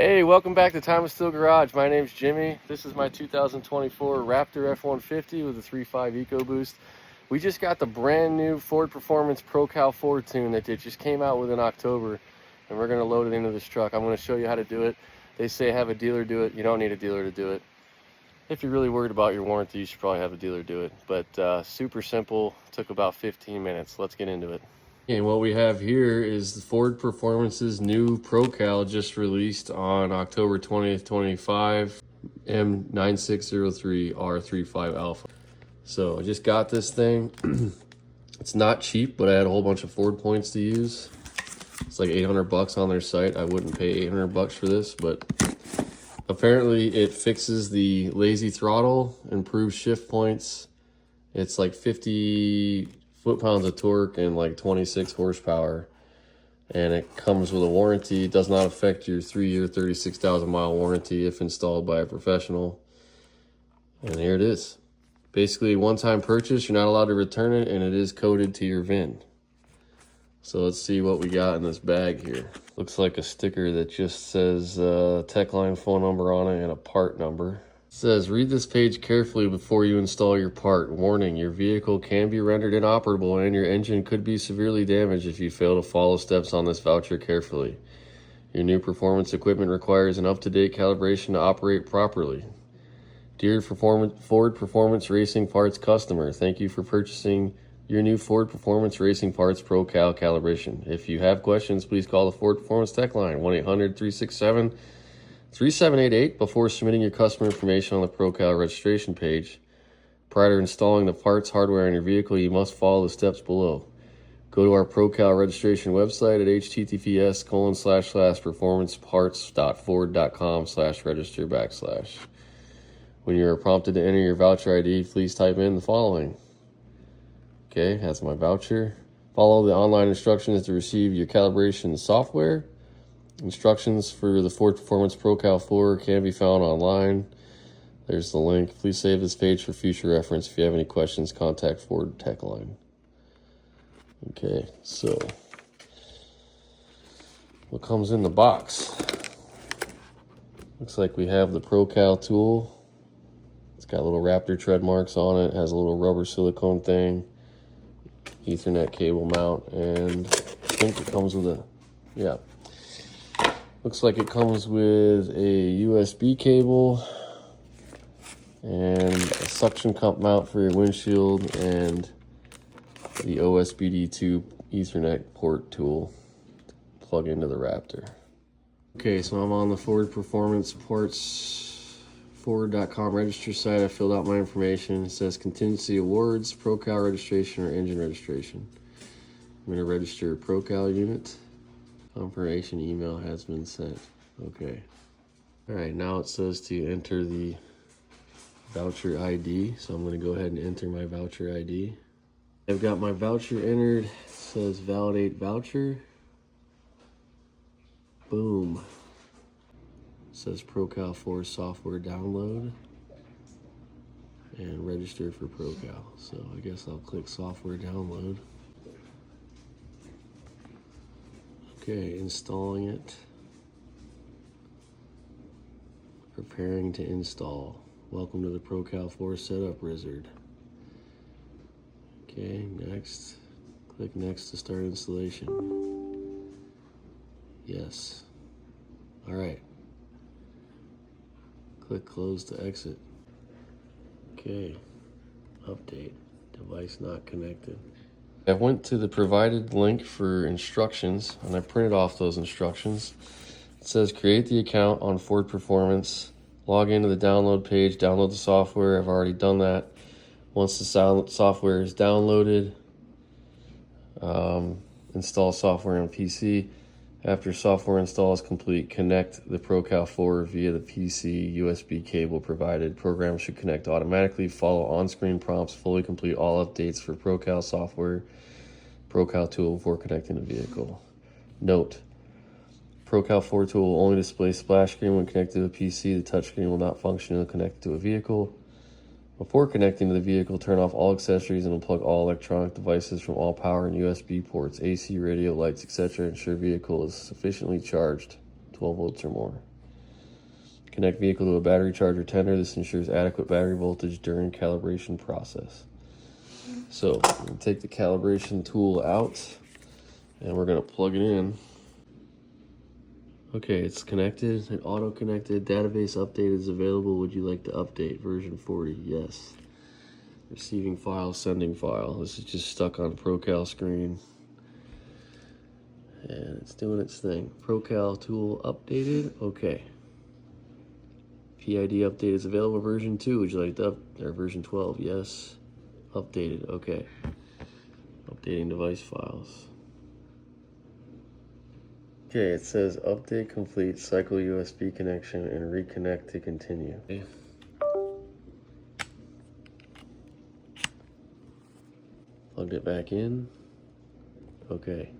Hey, welcome back to Time of Steel Garage. My name's Jimmy. This is my 2024 Raptor F-150 with a 3.5 EcoBoost. We just got the brand new Ford Performance ProCal Tune that just came out within October, and we're going to load it into this truck. I'm going to show you how to do it. They say have a dealer do it. You don't need a dealer to do it. If you're really worried about your warranty, you should probably have a dealer do it. But super simple. Took about 15 minutes. Let's get into it. And what we have here is the Ford Performance's new ProCal, just released on October 20th, 25, M9603R35 Alpha. So I just got this thing. It's not cheap, but I had a whole bunch of Ford points to use. It's like 800 bucks on their site. I wouldn't pay 800 bucks for this, but apparently it fixes the lazy throttle, improves shift points. It's like 50 foot-pounds of torque and like 26 horsepower, and it comes with a warranty. It does not affect your 3-year 36,000 mile warranty if installed by a professional. And here it is. Basically, one-time purchase. You're not allowed to return it, and it is coded to your VIN. So let's see what we got in this bag here. Looks like a sticker that just says tech line phone number on it and a part number. It says, read this page carefully before you install your part. Warning, your vehicle can be rendered inoperable and your engine could be severely damaged if you fail to follow steps on this voucher carefully. Your new performance equipment requires an up-to-date calibration to operate properly. Dear Ford Performance Racing Parts customer, thank you for purchasing your new Ford Performance Racing Parts ProCal calibration. If you have questions, please call the Ford Performance Tech Line, 1-800-367-3788 before submitting your customer information on the ProCal registration page. Prior to installing the parts hardware on your vehicle, you must follow the steps below. Go to our ProCal registration website at https://performanceparts.ford.com/register/. When you are prompted to enter your voucher ID, please type in the following. Okay, that's my voucher. Follow the online instructions to receive your calibration software. Instructions for the Ford Performance ProCal 4 can be found online. There's the link. Please save this page for future reference. If you have any questions, contact Ford Tech Line. Okay, so what comes in the box? Looks like we have the ProCal tool. It's got little Raptor tread marks on it. It has a little rubber silicone thing, Ethernet cable mount, and I think it comes with a, yeah. Looks like it comes with a USB cable and a suction cup mount for your windshield and the OBD-II Ethernet port tool to plug into the Raptor. Okay, so I'm on the Ford Performance Parts Ford.com register site. I filled out my information. It says contingency awards, ProCal registration, or engine registration. I'm going to register a ProCal unit. Confirmation email has been sent. Okay. All right, now it says to enter the voucher ID. So I'm going to go ahead and enter my voucher ID. I've got my voucher entered. It says validate voucher. Boom. It says ProCal 4 software download and register for ProCal. So I guess I'll click software download. Okay, installing it. Preparing to install. Welcome to the ProCal 4 setup wizard. Okay, next. Click next to start installation. Yes. All right. Click close to exit. Okay. Update. Device not connected. I went to the provided link for instructions and I printed off those instructions. It says create the account on Ford Performance, log into the download page, download the software. I've already done that. Once the software is downloaded, install software on PC. After software install is complete, connect the ProCal 4 via the PC USB cable provided. Program should connect automatically. Follow on-screen prompts. Fully complete all updates for ProCal software, ProCal tool before connecting the vehicle. Note, ProCal 4 tool will only display splash screen when connected to a PC. The touchscreen will not function until connected to a vehicle. Before connecting to the vehicle, turn off all accessories and unplug all electronic devices from all power and USB ports, AC, radio, lights, etc. Ensure vehicle is sufficiently charged, 12 volts or more. Connect vehicle to a battery charger tender. This ensures adequate battery voltage during calibration process. So we'll take the calibration tool out and we're going to plug it in. Okay, it's connected and auto connected. Database update is available. Would you like to update version 40? Yes. Receiving file, sending file. This is just stuck on ProCal screen. And it's doing its thing. ProCal tool updated. Okay. PID update is available. Version 2. Would you like to or version 12? Yes. Updated. Okay. Updating device files. Okay, it says update complete, cycle USB connection, and reconnect to continue. Okay. Plugged it back in. Okay.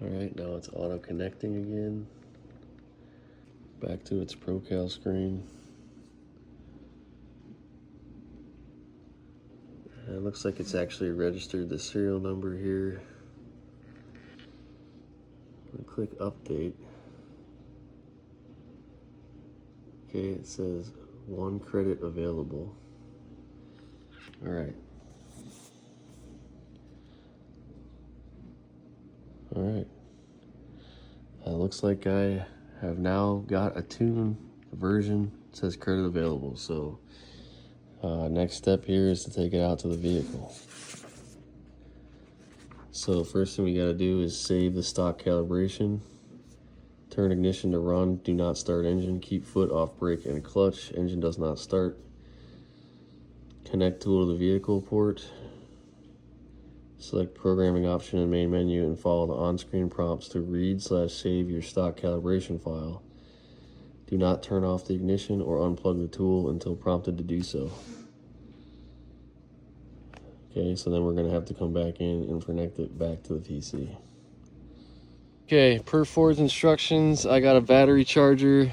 Alright, now it's auto connecting again. Back to its ProCal screen. And it looks like it's actually registered the serial number here. Click update. Okay, it says 1 credit available. Alright. Alright. Looks like I have now got a tune version. It says credit available. So next step here is to take it out to the vehicle. So first thing we got to do is save the stock calibration. Turn ignition to run. Do not start engine. Keep foot off brake and clutch. Engine does not start. Connect tool to the vehicle port. Select programming option in main menu and follow the on-screen prompts to read/save your stock calibration file. Do not turn off the ignition or unplug the tool until prompted to do so. Okay, so then we're going to have to come back in and connect it back to the PC. Okay, per Ford's instructions, I got a battery charger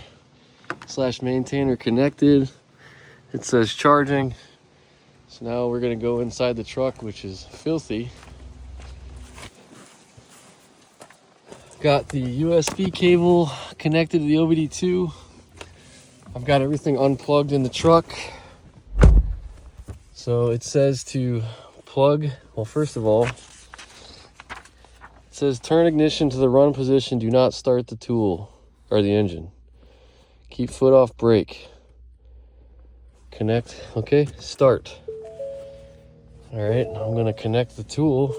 / maintainer connected. It says charging. So now we're going to go inside the truck, which is filthy. Got the USB cable connected to the OBD-II. I've got everything unplugged in the truck. So it says to plug, well, first of all, it says turn ignition to the run position. Do not start the tool or the engine. Keep foot off brake. Connect. Okay, start. All right, I'm going to connect the tool.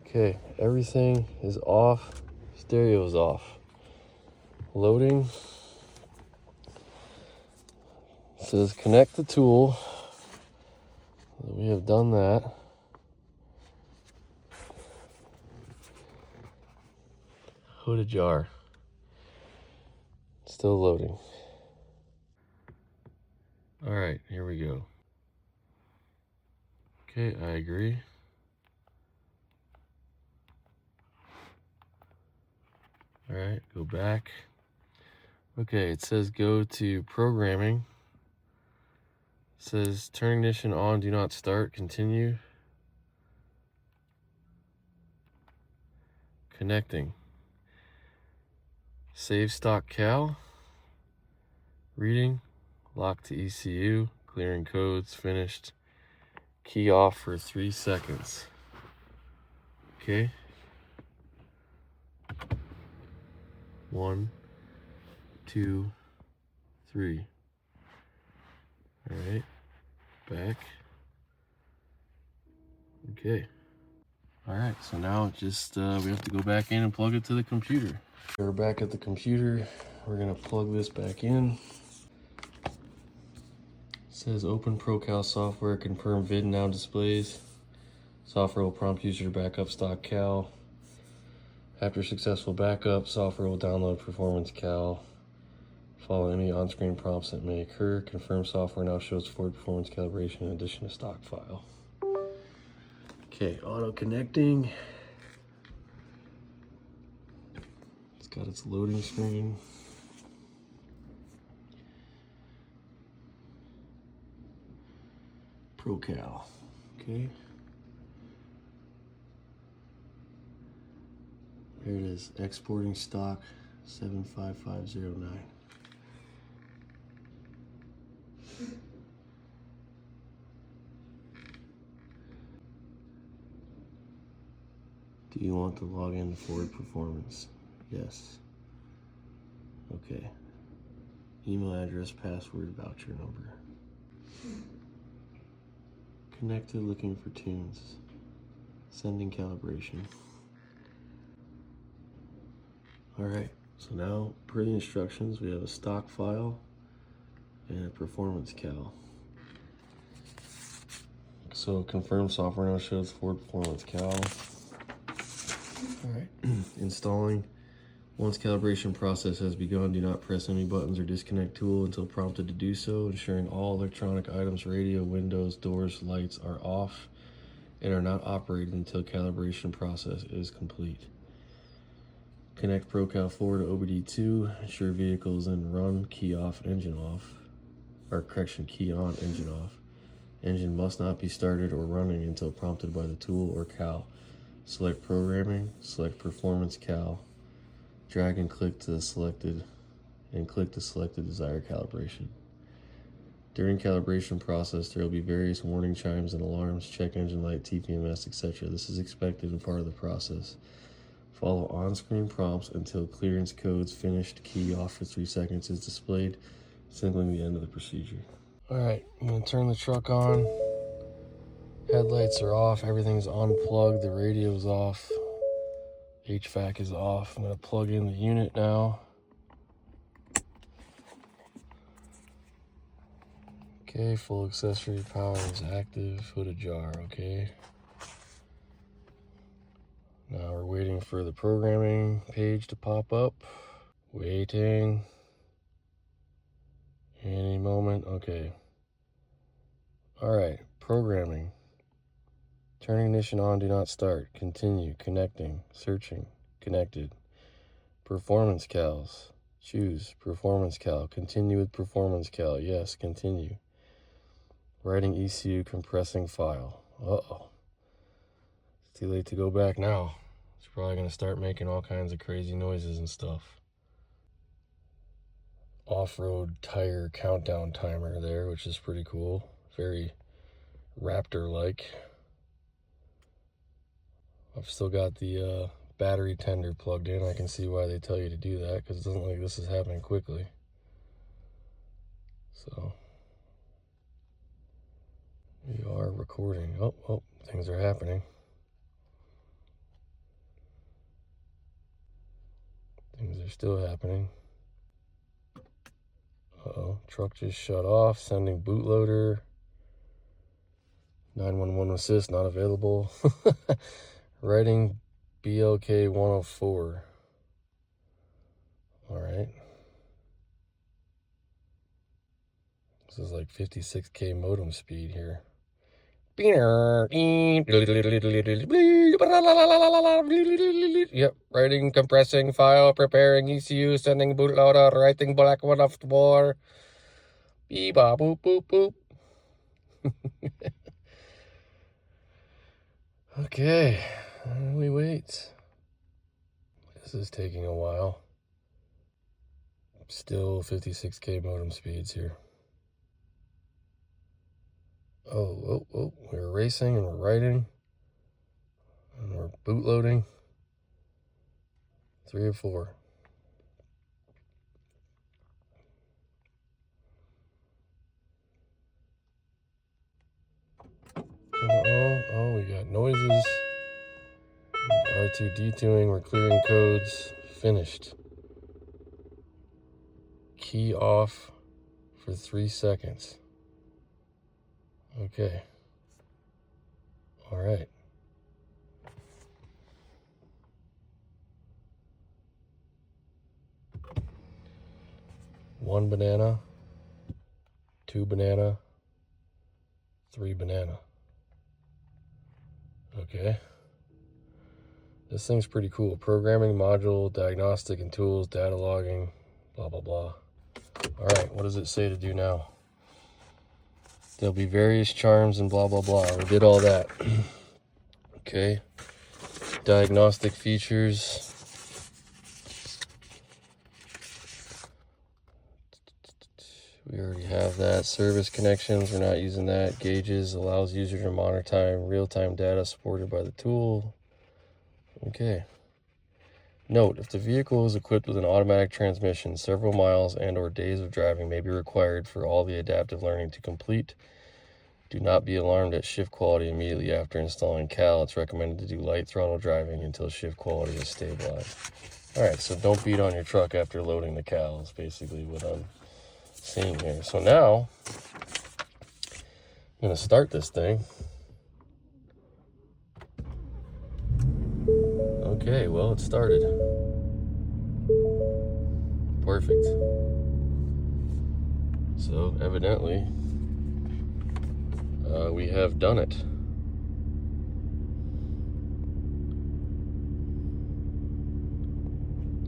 Okay, everything is off. Stereo is off. Loading. It says connect the tool. We have done that. Hood ajar. Still loading. All right, here we go. Okay, I agree. All right, go back. Okay, it says go to programming. It says turn ignition on, do not start, continue. Connecting. Save stock cal. Reading. Lock to ECU. Clearing codes. Finished. Key off for 3 seconds. Okay. 1, 2, 3. All right. Back. Okay. All right. So now just we have to go back in and plug it to the computer. We're back at the computer. We're gonna plug this back in. It says open ProCal software, confirm vid now displays. Software will prompt user to back up stock cal. After successful backup, software will download performance cal. Follow any on-screen prompts that may occur. Confirm software now shows Ford Performance calibration in addition to stock file. Okay, auto connecting. It's got its loading screen. ProCal. Okay. There it is, exporting stock 75509. Do you want to log in to Ford Performance? Yes. Okay. Email address, password, voucher number. Connected, looking for tunes. Sending calibration. Alright, so now per the instructions we have a stock file and a performance cal. So confirm software now shows Ford Performance cal. Alright, installing. Once calibration process has begun, do not press any buttons or disconnect tool until prompted to do so, ensuring all electronic items, radio, windows, doors, lights are off and are not operated until calibration process is complete. Connect ProCal 4 to OBD-II, ensure vehicle is in run, key off, engine off, or correction, key on, engine off. Engine must not be started or running until prompted by the tool or cal. Select programming, select performance cal, drag and click to the selected, and click to select the desired calibration. During calibration process, there will be various warning chimes and alarms, check engine light, TPMS, etc. This is expected and part of the process. Follow on-screen prompts until clearance codes finished, key off for 3 seconds is displayed, signaling the end of the procedure. Alright, I'm going to turn the truck on. Headlights are off, everything's unplugged, the radio's off, HVAC is off. I'm going to plug in the unit now. Okay, full accessory power is active, hood ajar, okay. Now we're waiting for the programming page to pop up. Waiting. Any moment, okay. Alright, programming. Turn ignition on, do not start. Continue, connecting, searching, connected. Performance cals. Choose performance cal. Continue with performance cal. Yes, continue. Writing ECU compressing file. Uh-oh. It's too late to go back now. It's probably going to start making all kinds of crazy noises and stuff. Off-road tire countdown timer there, which is pretty cool. Very Raptor-like. I've still got the battery tender plugged in. I can see why they tell you to do that, because it doesn't look like this is happening quickly. So, we are recording. Oh, things are happening. Things are still happening. Uh-oh, truck just shut off, sending bootloader. 911 assist not available. Writing BLK 104. Alright. This is like 56K modem speed here. Yep, writing, compressing file, preparing ECU, sending bootloader, writing black 104. Beep, boop, boop, boop. Okay, we wait. This is taking a while. Still 56K modem speeds here. Oh, we're racing and we're writing. And we're bootloading. 3 of 4. Oh, we got noises. R2D2ing, we're clearing codes. Finished. Key off for 3 seconds. Okay. All right. One banana, 2 banana, 3 banana. Okay. This thing's pretty cool. Programming module, diagnostic and tools, data logging, blah, blah, blah. All right, what does it say to do now? There'll be various charms and blah, blah, blah. We did all that. Okay. Diagnostic features. have that. Service connections, we're not using that. Gauges, allows user to monitor real-time data supported by the tool. Okay. Note, if the vehicle is equipped with an automatic transmission, several miles and or days of driving may be required for all the adaptive learning to complete. Do not be alarmed at shift quality immediately after installing cal. It's recommended to do light throttle driving until shift quality is stabilized. All right, so don't beat on your truck after loading the cal is basically what I'm seeing here. So now, I'm gonna start this thing. Okay, well, it started. Perfect. So evidently, we have done it.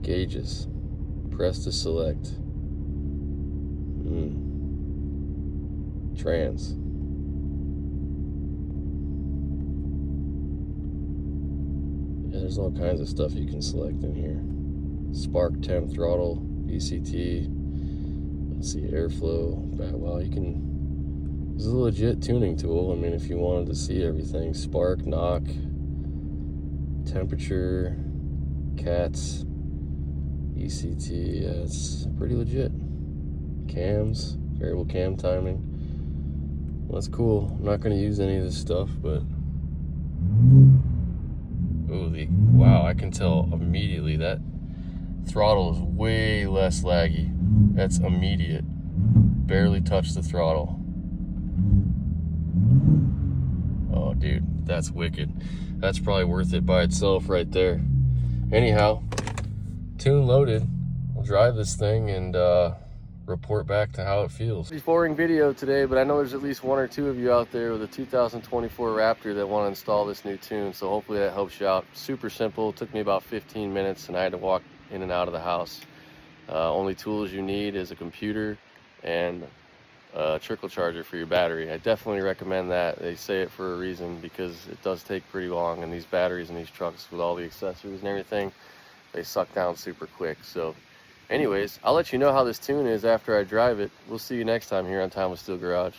Gauges. Press to select. Trans. Yeah, there's all kinds of stuff you can select in here. Spark, temp, throttle, ECT. Let's see, airflow. Well, you can. This is a legit tuning tool. I mean, if you wanted to see everything, spark, knock, temperature, cats, ECT. Yeah, it's pretty legit. Cams, variable cam timing. Well, that's cool. I'm not going to use any of this stuff, but wow, I can tell immediately that throttle is way less laggy. That's immediate. Barely touched the throttle. Oh, dude, that's wicked. That's probably worth it by itself right there. Anyhow, tune loaded. We'll drive this thing and report back to how it feels. Boring video today, but I know there's at least one or two of you out there with a 2024 Raptor that want to install this new tune, so hopefully that helps you out. Super simple. It took me about 15 minutes and I had to walk in and out of the house. Only tools you need is a computer and a trickle charger for your battery. I definitely recommend that. They say it for a reason because it does take pretty long, and these batteries in these trucks with all the accessories and everything, they suck down super quick. So anyways, I'll let you know how this tune is after I drive it. We'll see you next time here on Time with Steel Garage.